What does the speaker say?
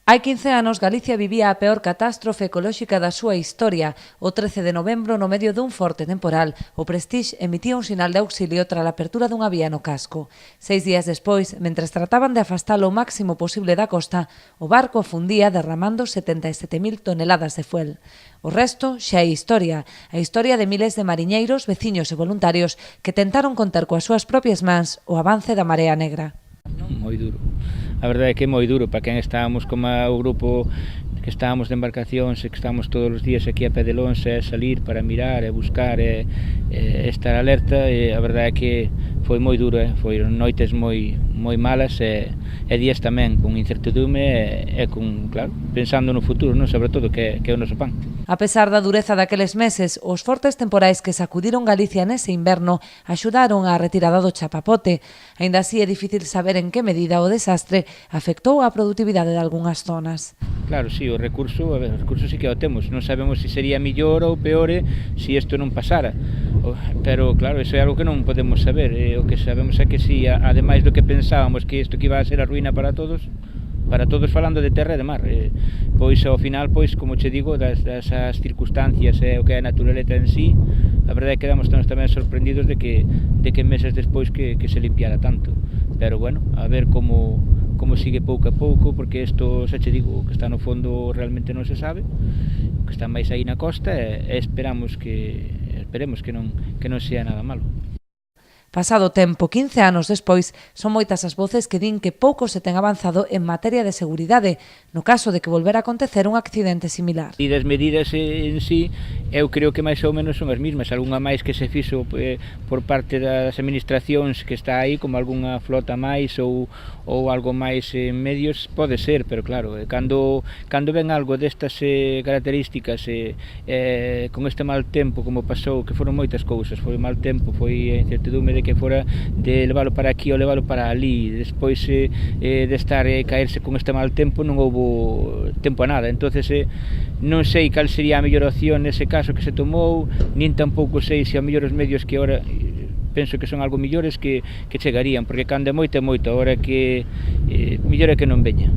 Hai 15 anos Galicia vivía a peor catástrofe ecolóxica da súa historia. O 13 de novembro, no medio dun forte temporal, o Prestige emitía un sinal de auxilio tras a apertura dunha vía no casco. 6 días despois, mentres trataban de afastalo o máximo posible da costa, o barco fundía derramando 77.000 toneladas de fuel. O resto xa é historia, a historia de miles de mariñeiros, veciños e voluntarios que tentaron conter coas súas propias mans o avance da marea negra. Moi duro. A verdade é que é moi duro para quen estábamos como o grupo que estábamos de embarcacións e que estábamos todos os días aquí a pé de lonxe, salir para mirar e buscar e estar alerta, e a verdade é que foi moi duro, foron noites moi malas e días tamén con incertidume e con, claro, pensando no futuro, non, sobre todo que é o noso pan. A pesar da dureza daqueles meses, os fortes temporais que sacudiron Galicia nese inverno axudaron á retirada do chapapote. Aínda así é difícil saber en que medida o desastre afectou a produtividade de algunhas zonas. Claro, sí, o recurso sí que o temos, non sabemos se sería millor ou peor se isto non pasara, pero claro, iso é algo que non podemos saber, o que sabemos é que si, ademais do que pensábamos que isto que iba a ser a ruína para todos falando de terra e de mar, pois ao final, pois, como che digo, das circunstancias e o que é a naturaleza en sí, a verdade é que quedamos tamén sorprendidos de que meses despois que se limpiara tanto, pero bueno, a ver como sigue pouco a pouco, porque isto, xa che digo, o que está no fondo realmente non se sabe, o que está máis aí na costa, e esperemos que non sea nada malo. Pasado o tempo, 15 anos despois, son moitas as voces que din que pouco se ten avanzado en materia de seguridade, no caso de que volvera a acontecer un accidente similar. E das medidas en sí, eu creo que máis ou menos son as mesmas, algunha máis que se fixo por parte das administracións que está aí, como algunha flota máis ou algo máis en medios, pode ser, pero claro, cando ven algo destas características con este mal tempo, como pasou, que foron moitas cousas, foi mal tempo, foi a incertidumbre de que fora de leválo para aquí ou leválo para ali, despois de estar e caerse con este mal tempo non houbo tempo a nada, entonces non sei cal sería a mellor opción nese caso que se tomou, nin tampouco sei se a mellor os medios que ahora penso que son algo millores que chegarían, porque cando é moito, agora que mellor é que non veña.